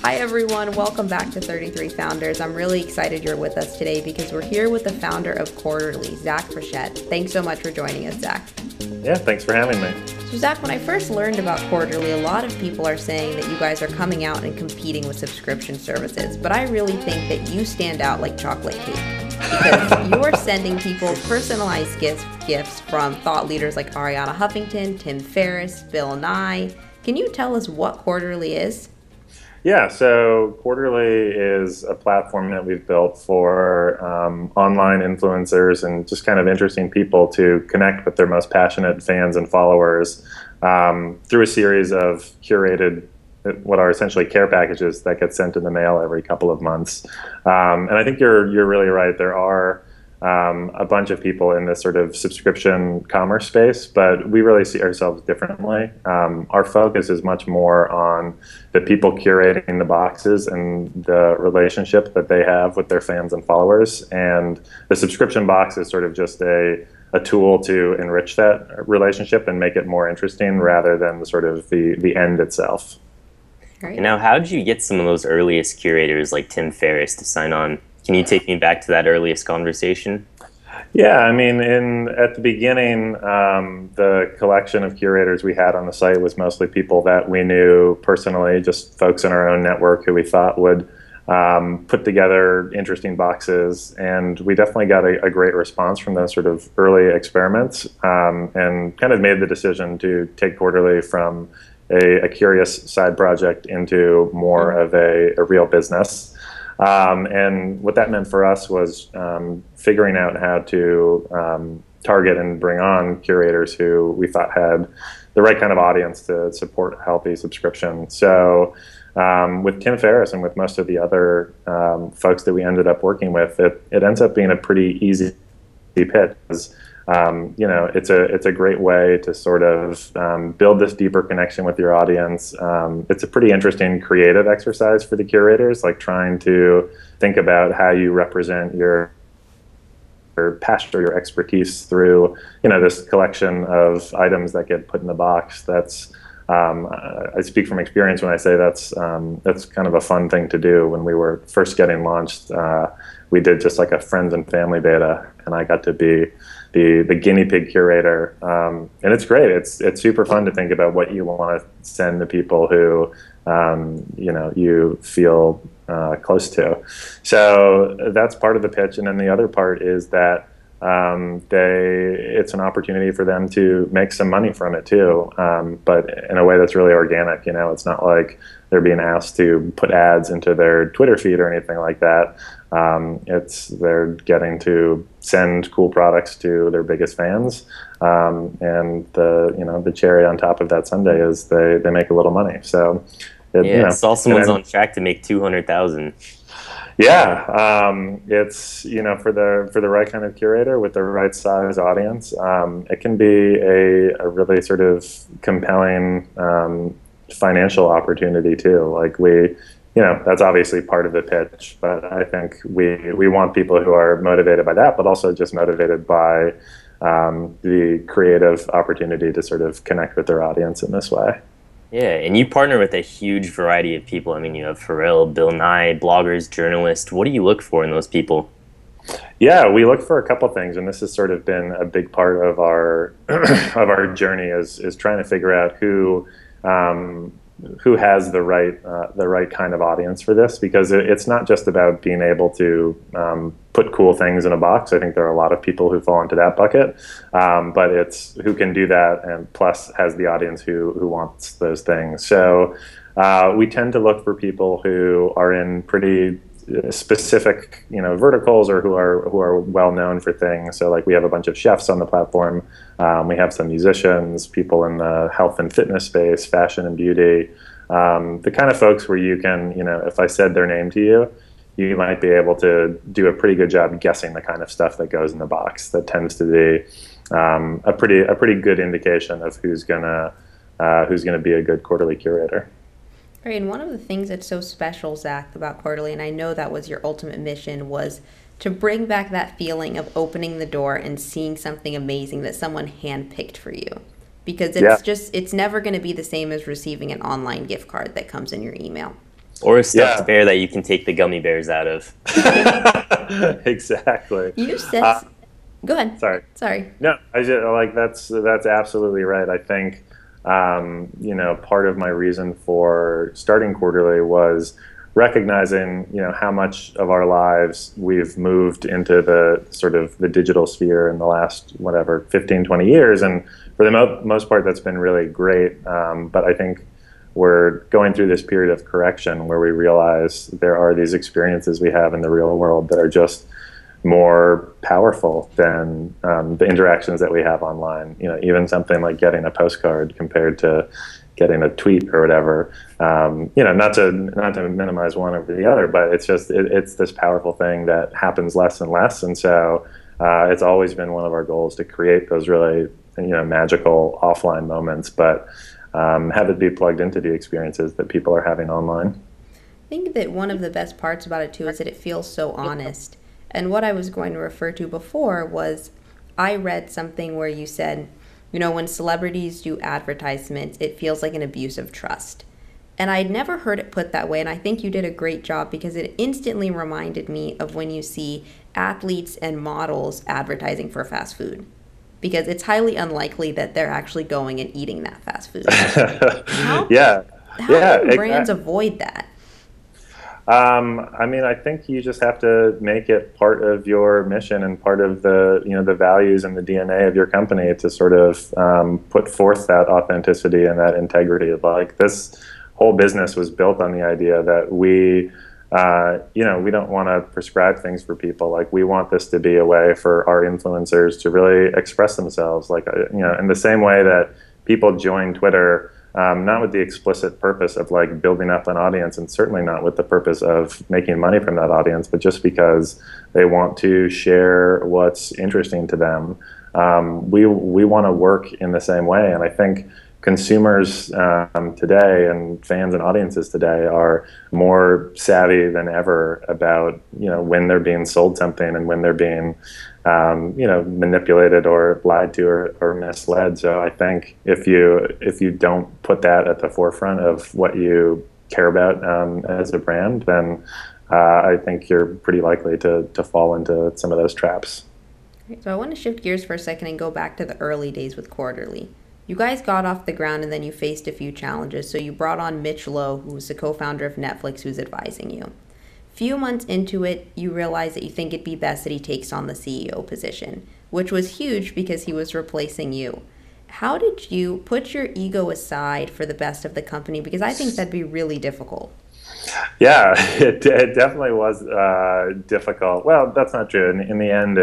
Hi everyone, welcome back to 33 Founders. I'm really excited you're with us today because we're here with the founder of Quarterly, Zach Frechette. Thanks so much for joining us, Zach. Yeah, thanks for having me. So Zach, when I first learned about Quarterly, a lot of people are saying that you guys are coming out and competing with subscription services, but I really think that you stand out like chocolate cake because you're sending people personalized gifts from thought leaders like Ariana Huffington, Tim Ferriss, Bill Nye. Can you tell us what Quarterly is? Yeah, so Quarterly is a platform that we've built for online influencers and just kind of interesting people to connect with their most passionate fans and followers through a series of curated, what are essentially care packages that get sent in the mail every couple of months. And I think you're really right. There are a bunch of people in this sort of subscription commerce space, but we really see ourselves differently. Our focus is much more on the people curating the boxes and the relationship that they have with their fans and followers. And the subscription box is sort of just a tool to enrich that relationship and make it more interesting rather than the end itself. Right. And now, how did you get some of those earliest curators like Tim Ferriss to sign on? Can you take me back to that earliest conversation? Yeah, I mean, at the beginning, the collection of curators we had on the site was mostly people that we knew personally, just folks in our own network who we thought would put together interesting boxes. And we definitely got a great response from those sort of early experiments and kind of made the decision to take Quarterly from a curious side project into more of a real business. And what that meant for us was figuring out how to target and bring on curators who we thought had the right kind of audience to support a healthy subscription. So with Tim Ferriss and with most of the other folks that we ended up working with, it ends up being a pretty easy pitch. It's a great way to sort of build this deeper connection with your audience. It's a pretty interesting creative exercise for the curators, like trying to think about how you represent your passion or your expertise through, this collection of items that get put in the box. That's I speak from experience when I say that's kind of a fun thing to do. When we were first getting launched, we did just like a friends and family beta, and I got to be the guinea pig curator, and it's great. It's super fun to think about what you want to send to people who you feel close to. So that's part of the pitch, and then the other part is that it's an opportunity for them to make some money from it too, but in a way that's really organic. It's not like they're being asked to put ads into their Twitter feed or anything like that. They're getting to send cool products to their biggest fans, and the cherry on top of that sundae is they make a little money. So I saw someone's on track to make 200,000. Yeah, it's for the right kind of curator with the right size audience, it can be a really sort of compelling financial opportunity too. Like that's obviously part of the pitch, but I think we want people who are motivated by that, but also just motivated by the creative opportunity to sort of connect with their audience in this way. Yeah, and you partner with a huge variety of people. I mean, you have Pharrell, Bill Nye, bloggers, journalists. What do you look for in those people? Yeah, we look for a couple things, and this has sort of been a big part of our of our journey is trying to figure out who has the right kind of audience for this, because it's not just about being able to put cool things in a box. I think there are a lot of people who fall into that bucket, but it's who can do that and plus has the audience who wants those things. So we tend to look for people who are in pretty specific verticals, or who are well known for things. So like we have a bunch of chefs on the platform, we have some musicians, people in the health and fitness space, fashion and beauty, the kind of folks where you can, if I said their name to you, you might be able to do a pretty good job guessing the kind of stuff that goes in the box. That tends to be a pretty good indication of who's gonna be a good quarterly curator. Right, and one of the things that's so special, Zach, about Quarterly, and I know that was your ultimate mission, was to bring back that feeling of opening the door and seeing something amazing that someone handpicked for you. because Yeah. it's never going to be the same as receiving an online gift card that comes in your email. Or a stuffed bear that you can take the gummy bears out of. Exactly. You said, go ahead. Sorry. No, I just like that's absolutely right. I think part of my reason for starting Quarterly was recognizing how much of our lives we've moved into the sort of the digital sphere in the last 15, 20 years, and for the most part that's been really great. But I think we're going through this period of correction where we realize there are these experiences we have in the real world that are just more powerful than the interactions that we have online. Even something like getting a postcard compared to getting a tweet or whatever. Not to minimize one over the other, but it's just it's this powerful thing that happens less and less. And so it's always been one of our goals to create those really magical offline moments, but have it be plugged into the experiences that people are having online. I think that one of the best parts about it too is that it feels so honest. And what I was going to refer to before was I read something where you said, when celebrities do advertisements, it feels like an abuse of trust. And I'd never heard it put that way, and I think you did a great job because it instantly reminded me of when you see athletes and models advertising for fast food. Because it's highly unlikely that they're actually going and eating that fast food. How can brands avoid that? I think you just have to make it part of your mission and part of the values and the DNA of your company to sort of put forth that authenticity and that integrity. Like, this whole business was built on the idea that we don't want to prescribe things for people. Like, we want this to be a way for our influencers to really express themselves. Like, in the same way that people join Twitter, not with the explicit purpose of like building up an audience, and certainly not with the purpose of making money from that audience, but just because they want to share what's interesting to them. We want to work in the same way, and I think consumers today and fans and audiences today are more savvy than ever about when they're being sold something and when they're being manipulated or lied to or misled. So I think if you don't put that at the forefront of what you care about as a brand, then I think you're pretty likely to fall into some of those traps. So I want to shift gears for a second and go back to the early days with Quarterly. You guys got off the ground and then you faced a few challenges. So you brought on Mitch Lowe, who was the co-founder of Netflix, who's advising you. Few months into it, you realize that you think it'd be best that he takes on the CEO position, which was huge because he was replacing you. How did you put your ego aside for the best of the company? Because I think that'd be really difficult. Yeah, it definitely was difficult. Well, that's not true. In the end,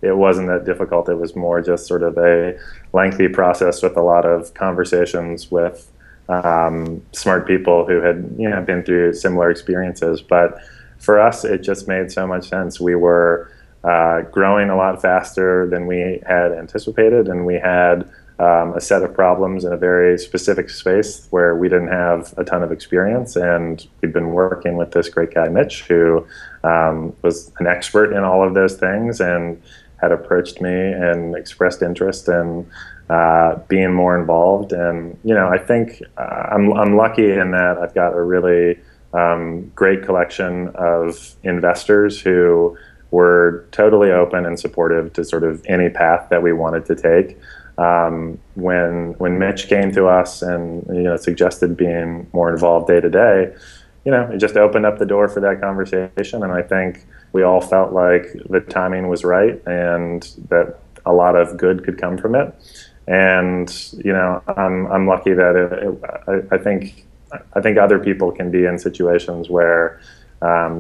it wasn't that difficult. It was more just sort of a lengthy process with a lot of conversations with smart people who had been through similar experiences. But for us, it just made so much sense. We were growing a lot faster than we had anticipated, and we had a set of problems in a very specific space where we didn't have a ton of experience. And we'd been working with this great guy, Mitch, who was an expert in all of those things and had approached me and expressed interest in being more involved. And I think I'm lucky in that I've got a really great collection of investors who were totally open and supportive to sort of any path that we wanted to take. When Mitch came to us and suggested being more involved day to day, it just opened up the door for that conversation. And I think we all felt like the timing was right and that a lot of good could come from it. And I'm lucky that I think other people can be in situations where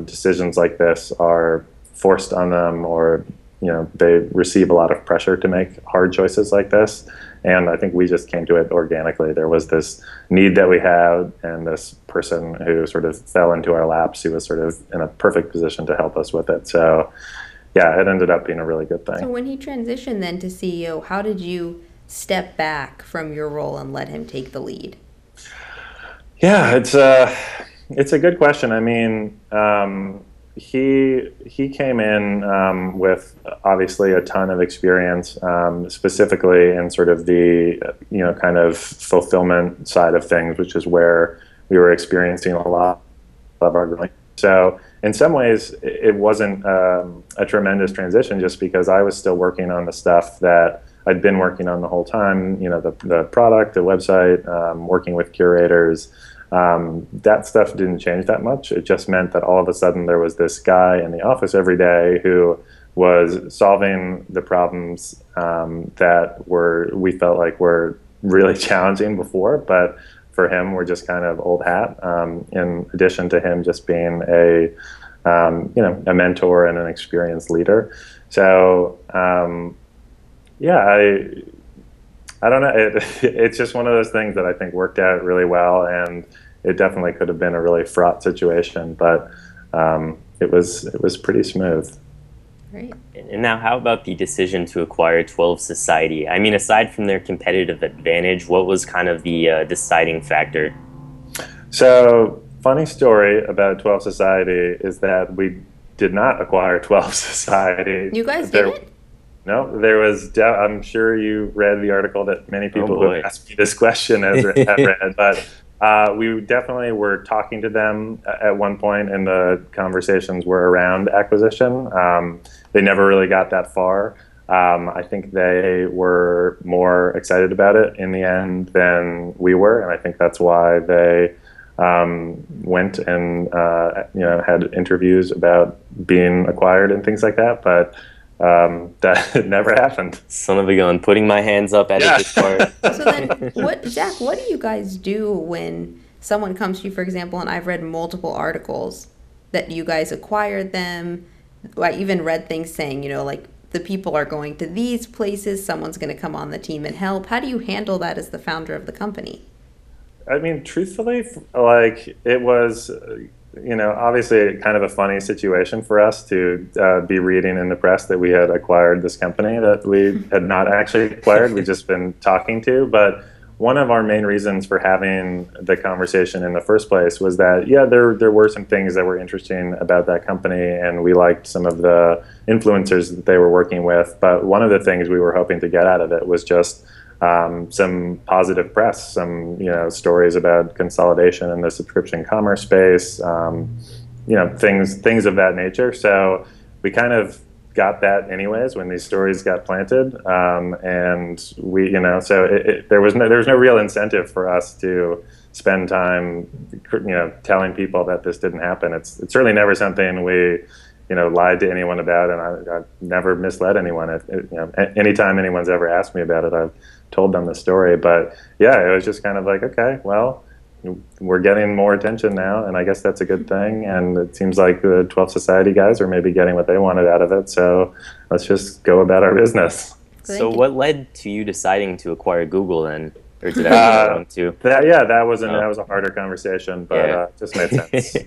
decisions like this are forced on them, or they receive a lot of pressure to make hard choices like this. And I think we just came to it organically. There was this need that we had, and this person who sort of fell into our laps, who was sort of in a perfect position to help us with it. So yeah, it ended up being a really good thing. So when he transitioned then to CEO, how did you step back from your role and let him take the lead? Yeah, it's a good question. I mean, he came in with obviously a ton of experience, specifically in sort of the kind of fulfillment side of things, which is where we were experiencing a lot of our growing. So in some ways, it wasn't a tremendous transition, just because I was still working on the stuff that I'd been working on the whole time. The product, the website, working with curators. That stuff didn't change that much. It just meant that all of a sudden there was this guy in the office every day who was solving the problems that we felt like were really challenging before, but for him were just kind of old hat. In addition to him just being a mentor and an experienced leader. So I don't know. It's just one of those things that I think worked out really well, and it definitely could have been a really fraught situation, but it was pretty smooth. Great. And now, how about the decision to acquire 12 Society? I mean, aside from their competitive advantage, what was kind of the deciding factor? So, funny story about 12 Society is that we did not acquire 12 Society. You guys didn't? No, there was. I'm sure you read the article that many people who have asked me this question have read, but we definitely were talking to them at one point, and the conversations were around acquisition. They never really got that far. I think they were more excited about it in the end than we were, and I think that's why they went and had interviews about being acquired and things like that, but that never happened. Son of a gun, putting my hands up at this part. So then, Zach, what do you guys do when someone comes to you, for example, and I've read multiple articles that you guys acquired them. I even read things saying, like the people are going to these places, someone's going to come on the team and help. How do you handle that as the founder of the company? I mean, truthfully, it was, obviously kind of a funny situation for us to be reading in the press that we had acquired this company that we had not actually acquired. We'd just been talking to. But one of our main reasons for having the conversation in the first place was that, there were some things that were interesting about that company, and we liked some of the influencers that they were working with. But one of the things we were hoping to get out of it was just some positive press, some stories about consolidation in the subscription commerce space, things of that nature. So we kind of got that anyways when these stories got planted, and we so there was no real incentive for us to spend time telling people that this didn't happen. It's certainly never something we lied to anyone about, and I've never misled anyone. Anytime anyone's ever asked me about it, I've told them the story. But it was just kind of like, okay, well, we're getting more attention now, and I guess that's a good thing. And it seems like the 12 Society guys are maybe getting what they wanted out of it. So let's just go about our business. So what led to you deciding to acquire Google then? Or did I get wrong too? That was a harder conversation, but it just made sense.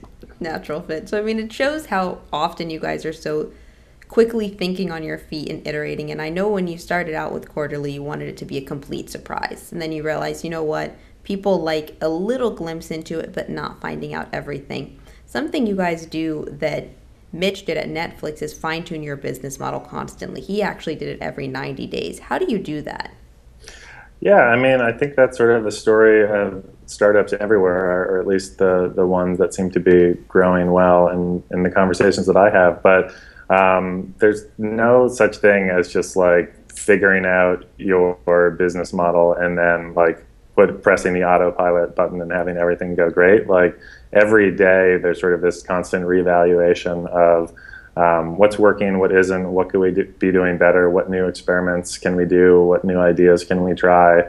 Natural fit. So, I mean, it shows how often you guys are so quickly thinking on your feet and iterating. And I know when you started out with Quarterly, you wanted it to be a complete surprise. And then you realized, what? People like a little glimpse into it, but not finding out everything. Something you guys do that Mitch did at Netflix is fine-tune your business model constantly. He actually did it every 90 days. How do you do that? Yeah, I mean, I think that's sort of the story of startups everywhere, or at least the ones that seem to be growing well in the conversations that I have. But there's no such thing as just like figuring out your business model and then pressing the autopilot button and having everything go great. Like every day there's sort of this constant reevaluation of what's working, what isn't, what could we be doing better, what new experiments can we do, what new ideas can we try.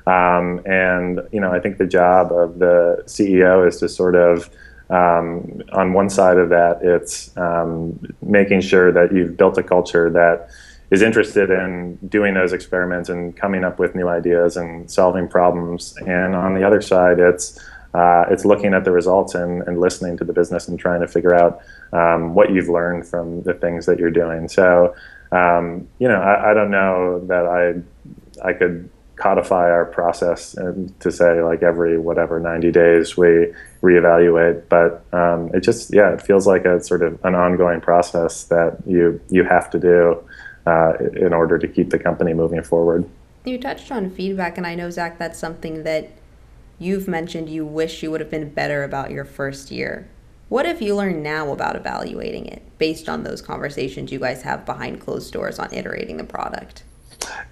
And I think the job of the CEO is to sort of, on one side of that, it's making sure that you've built a culture that is interested in doing those experiments and coming up with new ideas and solving problems. And on the other side, it's looking at the results and listening to the business and trying to figure out what you've learned from the things that you're doing. So, I don't know that I could codify our process and to say like every whatever 90 days we reevaluate. But it just, yeah, it feels like a sort of an ongoing process that you have to do in order to keep the company moving forward. You touched on feedback, and I know, Zach, that's something that you've mentioned you wish you would have been better about your first year. What have you learned now about evaluating it based on those conversations you guys have behind closed doors on iterating the product?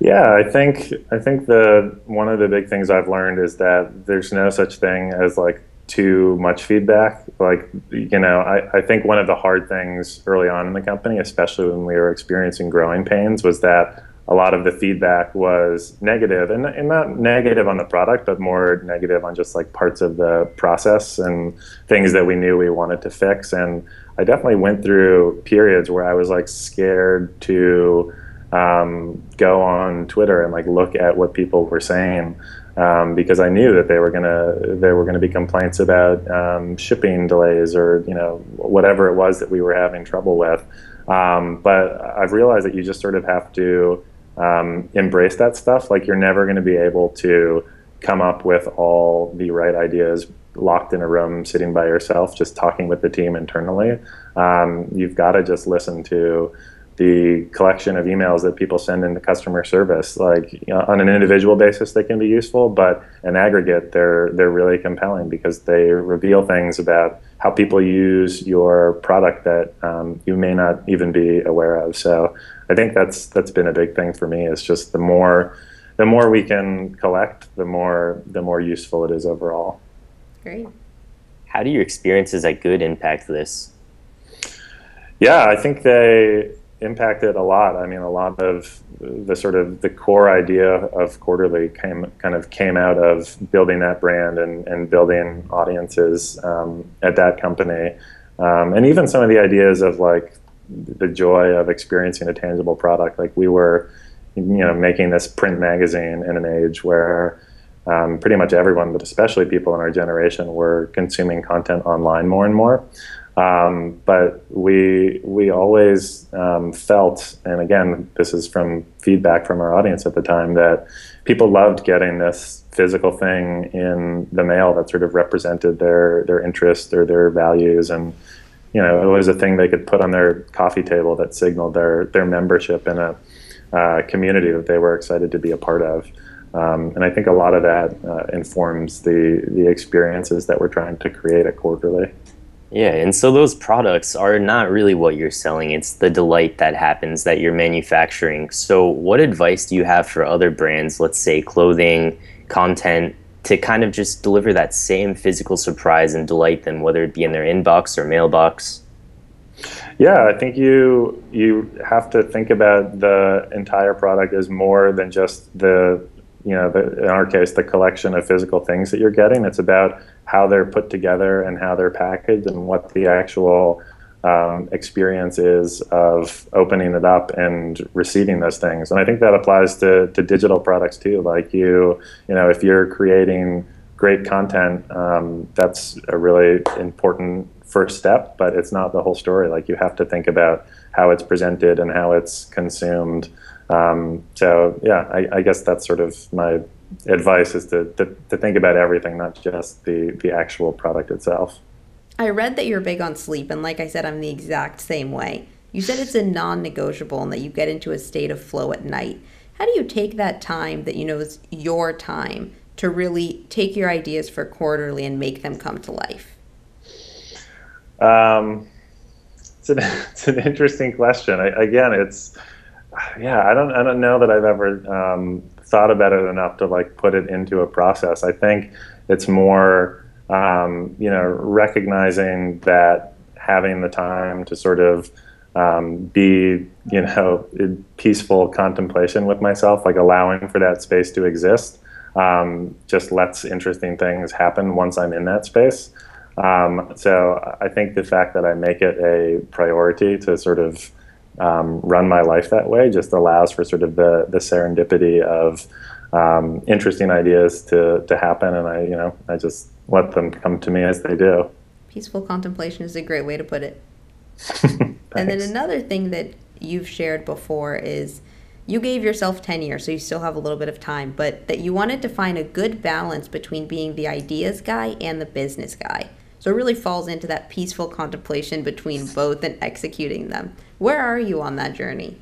Yeah, I think the one of the big things I've learned is that there's no such thing as like too much feedback. Like, I think one of the hard things early on in the company, especially when we were experiencing growing pains, was that a lot of the feedback was negative, and not negative on the product, but more negative on just like parts of the process and things that we knew we wanted to fix. And I definitely went through periods where I was like scared to go on Twitter and like look at what people were saying, because I knew that there were gonna be complaints about shipping delays or whatever it was that we were having trouble with. But I've realized that you just sort of have to embrace that stuff. Like, you're never going to be able to come up with all the right ideas locked in a room, sitting by yourself, just talking with the team internally. You've got to just listen to the collection of emails that people send into customer service. Like, on an individual basis, they can be useful, but in aggregate, they're really compelling because they reveal things about how people use your product that you may not even be aware of. So I think that's been a big thing for me, is just the more we can collect, the more useful it is overall. Great. How do your experiences at Good impact this? Yeah, I think they impacted a lot. I mean, a lot of the sort of the core idea of Quarterly came out of building that brand and building audiences at that company, and even some of the ideas of like the joy of experiencing a tangible product. Like, we were, making this print magazine in an age where pretty much everyone, but especially people in our generation, were consuming content online more and more. But we always felt, and again, this is from feedback from our audience at the time, that people loved getting this physical thing in the mail that sort of represented their interests or their values, and it was a thing they could put on their coffee table that signaled their membership in a community that they were excited to be a part of. And I think a lot of that informs the experiences that we're trying to create at Quarterly. Yeah, and so those products are not really what you're selling. It's the delight that happens that you're manufacturing. So what advice do you have for other brands, let's say clothing, content, to kind of just deliver that same physical surprise and delight them, whether it be in their inbox or mailbox? Yeah, I think you have to think about the entire product as more than just in our case, the collection of physical things that you're getting. It's about how they're put together and how they're packaged and what the actual experience is of opening it up and receiving those things. And I think that applies to digital products too. Like, if you're creating great content, that's a really important first step, but it's not the whole story. Like, you have to think about how it's presented and how it's consumed. So yeah, I guess that's sort of my advice, is to think about everything, not just the actual product itself. I read that you're big on sleep, and like I said, I'm the exact same way. You said it's a non-negotiable and that you get into a state of flow at night. How do you take that time that is your time to really take your ideas for Quarterly and make them come to life? It's an interesting question. I don't know that I've ever thought about it enough to like put it into a process. I think it's more recognizing that having the time to sort of be in peaceful contemplation with myself, like allowing for that space to exist, just lets interesting things happen once I'm in that space. So I think the fact that I make it a priority to sort of run my life that way just allows for sort of the serendipity of interesting ideas to happen, and I just let them come to me as they do. Peaceful contemplation is a great way to put it. And then another thing that you've shared before is you gave yourself 10 years, so you still have a little bit of time, but that you wanted to find a good balance between being the ideas guy and the business guy. So it really falls into that peaceful contemplation between both and executing them. Where are you on that journey?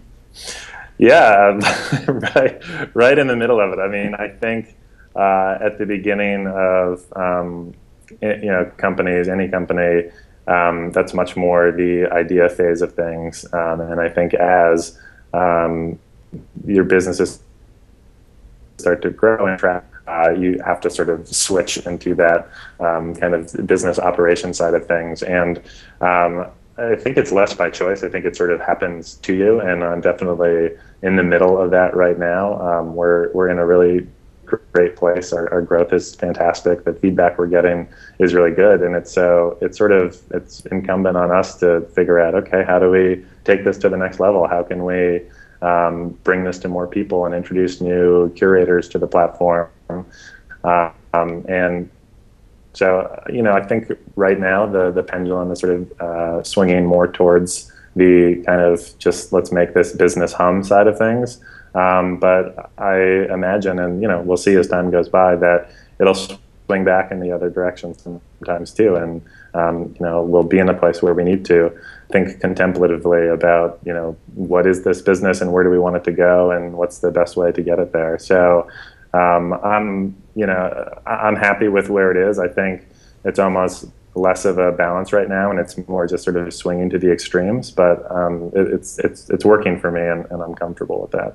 Yeah, right in the middle of it. I mean, I think at the beginning of companies, any company, that's much more the idea phase of things, and I think as your businesses start to grow and track, you have to sort of switch into that kind of business operation side of things. And I think it's less by choice. I think it sort of happens to you, and I'm definitely in the middle of that right now. We're in a really great place. Our growth is fantastic. The feedback we're getting is really good, and it's incumbent on us to figure out, okay, how do we take this to the next level? How can we bring this to more people and introduce new curators to the platform? And so, I think right now the pendulum is sort of swinging more towards the kind of just let's make this business hum side of things. But I imagine, and we'll see as time goes by, that it'll swing back in the other direction sometimes too. And we'll be in a place where we need to think contemplatively about what is this business and where do we want it to go and what's the best way to get it there. So I'm happy with where it is. I think it's almost less of a balance right now, and it's more just sort of swinging to the extremes. But it's working for me, and I'm comfortable with that.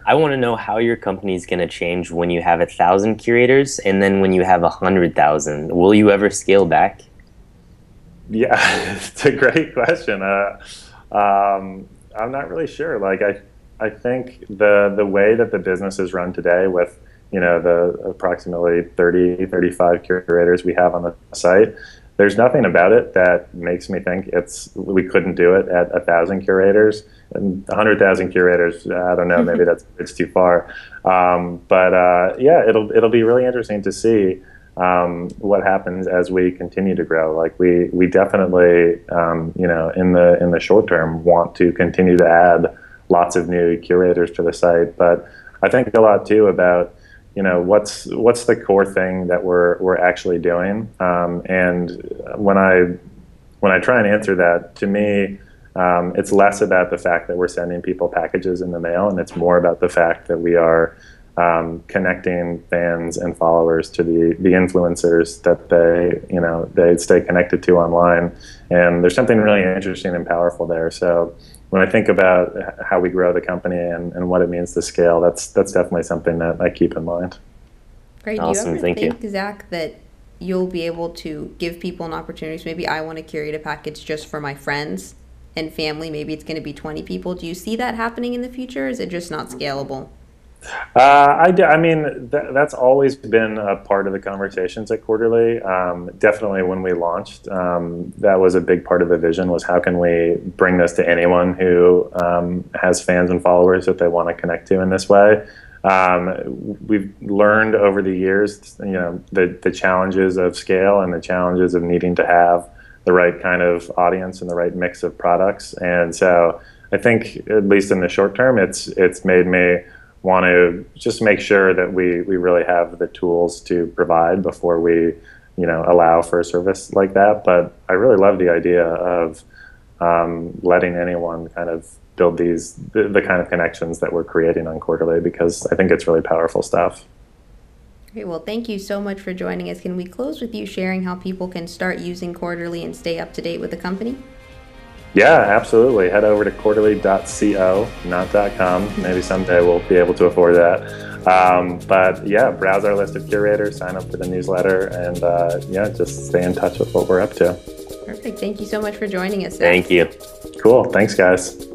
I want to know how your company is going to change when you have 1,000 curators, and then when you have 100,000. Will you ever scale back? Yeah, it's a great question. I'm not really sure. Like I think the way that the business is run today with the approximately 30-35 curators we have on the site, there's nothing about it that makes me think we couldn't do it at 1,000 curators. And 100,000 curators, I don't know, maybe it's too far. But it'll be really interesting to see what happens as we continue to grow. Like we definitely in the short term want to continue to add lots of new curators to the site, but I think a lot too about what's the core thing that we're actually doing. And when I try and answer that, to me, it's less about the fact that we're sending people packages in the mail, and it's more about the fact that we are connecting fans and followers to the influencers that they stay connected to online. And there's something really interesting and powerful there. So when I think about how we grow the company and what it means to scale, that's definitely something that I keep in mind. Great. Awesome. Do you ever think, you. Zach, that you'll be able to give people an opportunity? So maybe I want to curate a package just for my friends and family. Maybe it's going to be 20 people. Do you see that happening in the future? Or is it just not scalable? I mean, that's always been a part of the conversations at Quarterly. Definitely when we launched, that was a big part of the vision, was how can we bring this to anyone who has fans and followers that they want to connect to in this way. We've learned over the years, the challenges of scale and the challenges of needing to have the right kind of audience and the right mix of products. And so I think, at least in the short term, it's made me want to just make sure that we really have the tools to provide before we allow for a service like that. But I really love the idea of letting anyone kind of build the kind of connections that we're creating on Quarterly, because I think it's really powerful stuff. Great. Well, thank you so much for joining us. Can we close with you sharing how people can start using Quarterly and stay up to date with the company? Yeah, absolutely. Head over to quarterly.co, not .com. Maybe someday we'll be able to afford that. But yeah, browse our list of curators, sign up for the newsletter, and just stay in touch with what we're up to. Perfect. Thank you so much for joining us, Zach. Thank you. Cool. Thanks, guys.